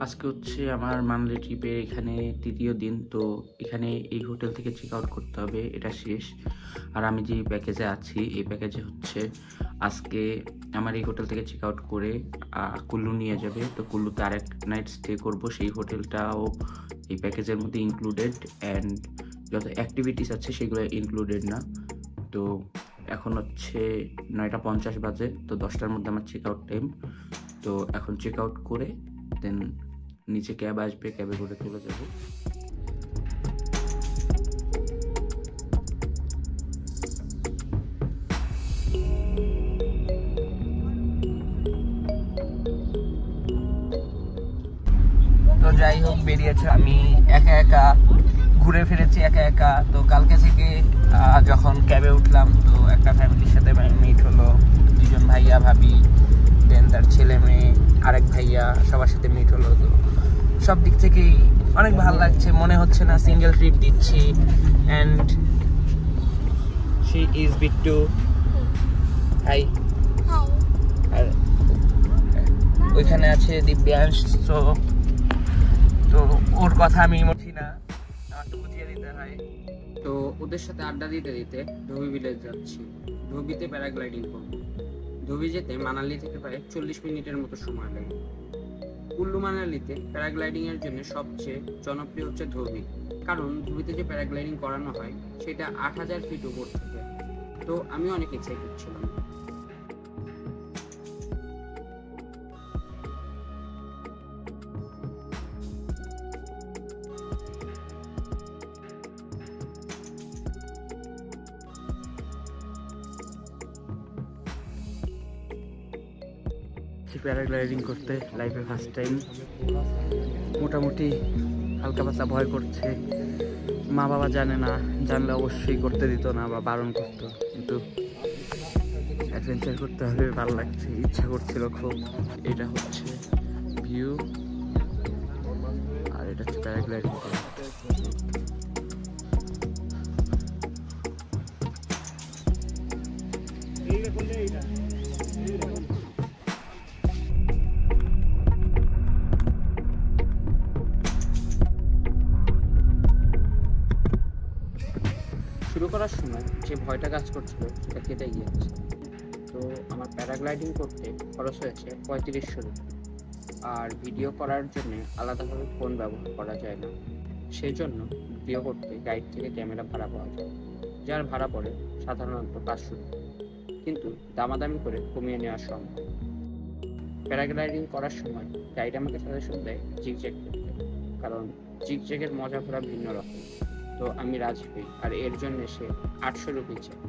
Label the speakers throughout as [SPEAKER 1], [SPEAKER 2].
[SPEAKER 1] আজকে হচ্ছে আমার মানালি ট্রিপের এখানে তৃতীয় দিন। তো এখানে এই হোটেল থেকে চেক আউট করতে হবে, এটা শেষ। আর আমি যে প্যাকেজে আছি এই প্যাকেজে হচ্ছে আজকে আমার এই হোটেল থেকে চেক আউট করে কুল্লু নিয়ে যাবে। তো কুল্লুতে আরেক নাইট স্টে করব, সেই হোটেলটাও এই প্যাকেজের মধ্যে ইনক্লুডেড। অ্যান্ড যত অ্যাক্টিভিটিস আছে সেগুলো ইনক্লুডেড না। তো এখন হচ্ছে 9:50 বাজে, তো 10টার মধ্যে আমার চেক আউট টাইম। তো এখন চেক আউট করে দেন নিচে ক্যাব আসবে, ক্যাবে করে চলে যাব। তো যাই হোক, বেরিয়েছে আমি একা একা, ঘুরে ফিরেছি একা একা। তো কালকে থেকে যখন ক্যাবে উঠলাম তো একটা ফ্যামিলির সাথে মিট হলো, দুজন ভাইয়া ভাবি, দেন তার ছেলে মেয়ে, আরেক ভাইয়া, সবার সাথে মিট হলো। তো সব দিক থেকেই অনেক ভালো লাগছে, মনে হচ্ছে না সিঙ্গেল ট্রিপ দিচ্ছি। And she is Bittu, hi. আর ওইখানে আছে দিব্যাংশ। তো ওর কথা আমি বলছি না, আমার তো বুঝিয়ে দিতে হয়। তো ওদের সাথে আড্ডা দিতে দিতে ধোবি ভিলেজ যাচ্ছি। ধোবিতে প্যারাগ্লাইডিং করব। ধোবি যেতে মানালি থেকে প্রায় 40 মিনিটের মতো সময় লাগে। কুল্লু মানালিতে প্যারাগ্লাইডিং এর জন্য সবচেয়ে জনপ্রিয় হচ্ছে ধোবি, কারণ ধোবিতে যে প্যারাগ্লাইডিং করানো হয় সেটা 8000 ফিট উপর থেকে। তো আমি অনেক এক্সাইটেড ছিলাম। প্যারাগ্লাইডিং করতে লাইফে ফার্স্ট টাইম। মোটামুটি হালকা পাতলা ভয় করছে, মা বাবা জানে না, জানলে অবশ্যই করতে দিত না বা বারণ করতো, কিন্তু অ্যাডভেঞ্চার করতে হবে, ভালো লাগছে, ইচ্ছা করছিল খুব। এটা হচ্ছে ভিউ, আর এটা হচ্ছে প্যারাগ্লাইডিং করা। শুরু করার সময় যে ভয়টা কাজ করছিল সেটা কেটে গিয়েছে। তো আমার প্যারাগ্লাইডিং করতে খরচ হয়েছে 3500 রুপি। আর ভিডিও করার জন্য আলাদাভাবে ফোন ব্যবহার করা যায় না, সেই জন্য ভিডিও করতে গাইড থেকে ক্যামেরা ভাড়া পাওয়া যায়, যার ভাড়া পড়ে সাধারণত 500 রুপি, কিন্তু দামাদামি করে কমিয়ে নেওয়া সম্ভব। প্যারাগ্লাইডিং করার সময় গাইড আমাকে সাজেশন দেয় জিগজ্যাগ করতে, কারণ জিগজ্যাগের মজা পুরো ভিন্ন রকম। তো আমি রাজি হই, আর এর জন্য সে 800 রুপি চায়।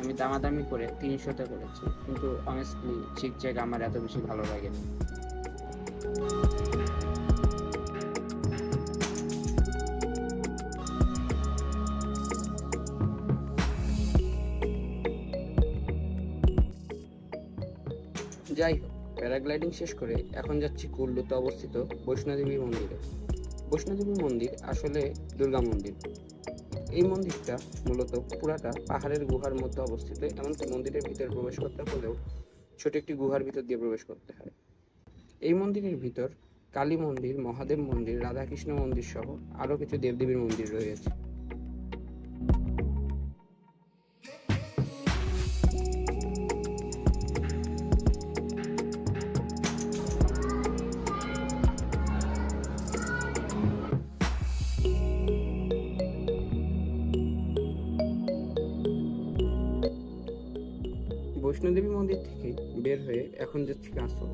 [SPEAKER 1] আমি দামাদামি করে 300তে করেছি, কিন্তু অনেস্টলি জিগজ্যাগ আমার এত বেশি ভালো লাগে না। যাই হোক, প্যারাগ্লাইডিং শেষ করে এখন যাচ্ছি কুল্লুতে অবস্থিত বৈষ্ণোদেবী মন্দিরে। বৈষ্ণোদেবী মন্দির আসলে দুর্গা মন্দির। এই মন্দিরটা মূলত পুরাটা পাহাড়ের গুহার মধ্যে অবস্থিত, এমনকি মন্দিরের ভিতরে প্রবেশ করতে হলেও ছোট একটি গুহার ভিতর দিয়ে প্রবেশ করতে হয়। এই মন্দিরের ভিতর কালী মন্দির, মহাদেব মন্দির, রাধাকৃষ্ণ মন্দির সহ আরও কিছু দেবদেবীর মন্দির রয়েছে। বৈষ্ণোদেবী মন্দির থেকে বের হয়ে এখন যাচ্ছি কাসল।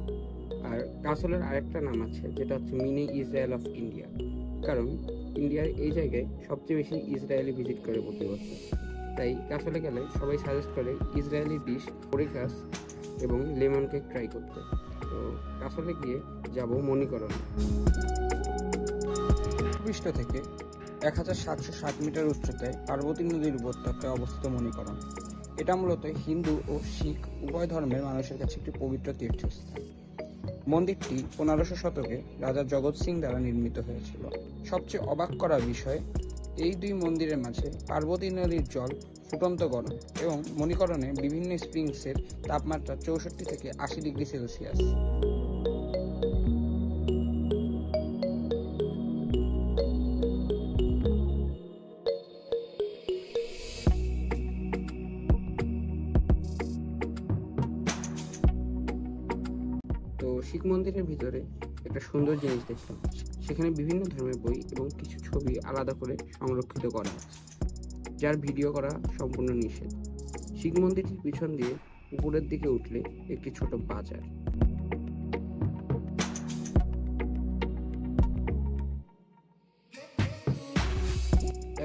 [SPEAKER 1] আর কাসলের আরেকটা নাম আছে, যেটা হচ্ছে মিনি ইসরায়েল অফ ইন্ডিয়া, কারণ ইন্ডিয়ার এই জায়গায় সবচেয়ে বেশি ইসরায়েলি ভিজিট করে প্রতি বছর। তাই কাসলে গেলে সবাই সাজেস্ট করে ইসরায়েলি ডিশ পরিকাস এবং লেমন কেক ট্রাই করতে। তো কাসলে গিয়ে যাব মণিকরণ।
[SPEAKER 2] পৃষ্ঠ থেকে 1760 মিটার উচ্চতায় পার্বতী নদীর উপত্যকায় অবস্থিত মণিকরণ। এটা মূলত হিন্দু ও শিখ উভয় ধর্মের মানুষের কাছে একটি পবিত্র তীর্থস্থান। মন্দিরটি 1500 শতকে রাজা জগৎ সিং দ্বারা নির্মিত হয়েছিল। সবচেয়ে অবাক করা বিষয়, এই দুই মন্দিরের মাঝে পার্বতী নদীর জল ফুটন্ত গরম এবং মণিকরণে বিভিন্ন স্প্রিংসের তাপমাত্রা 64 থেকে 80 ডিগ্রি সেলসিয়াস। শিখ মন্দিরের ভিতরে একটা সুন্দর জিনিস দেখলাম, সেখানে বিভিন্ন ধর্মের বই এবং কিছু ছবি আলাদা করে সংরক্ষিত করা আছে, যার ভিডিও করা সম্পূর্ণ নিষেধ। শিখ মন্দিরটির পিছন দিয়ে উপরের দিকে উঠলে একটি ছোট বাজার।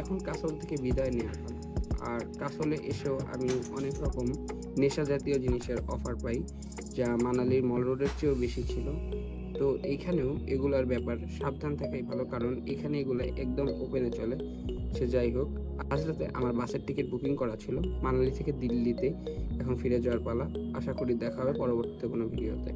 [SPEAKER 2] এখন কাসল থেকে বিদায় নেওয়া পালা। আর কাসলে এসেও আমি অনেক রকম নেশা জাতীয় জিনিসের অফার পাই, যা মানালির মল রোডের চেয়েও বেশি ছিল। তো এইখানেও এগুলার ব্যাপার সাবধান থাকাই ভালো, কারণ এখানে এগুলো একদম ওপেনে চলে। সে যাই হোক, আজ রাতে আমার বাসের টিকিট বুকিং করা ছিল মানালি থেকে দিল্লিতে। এখন ফিরে যাওয়ার পালা। আশা করি দেখা হবে পরবর্তীতে কোনো ভিডিওতে।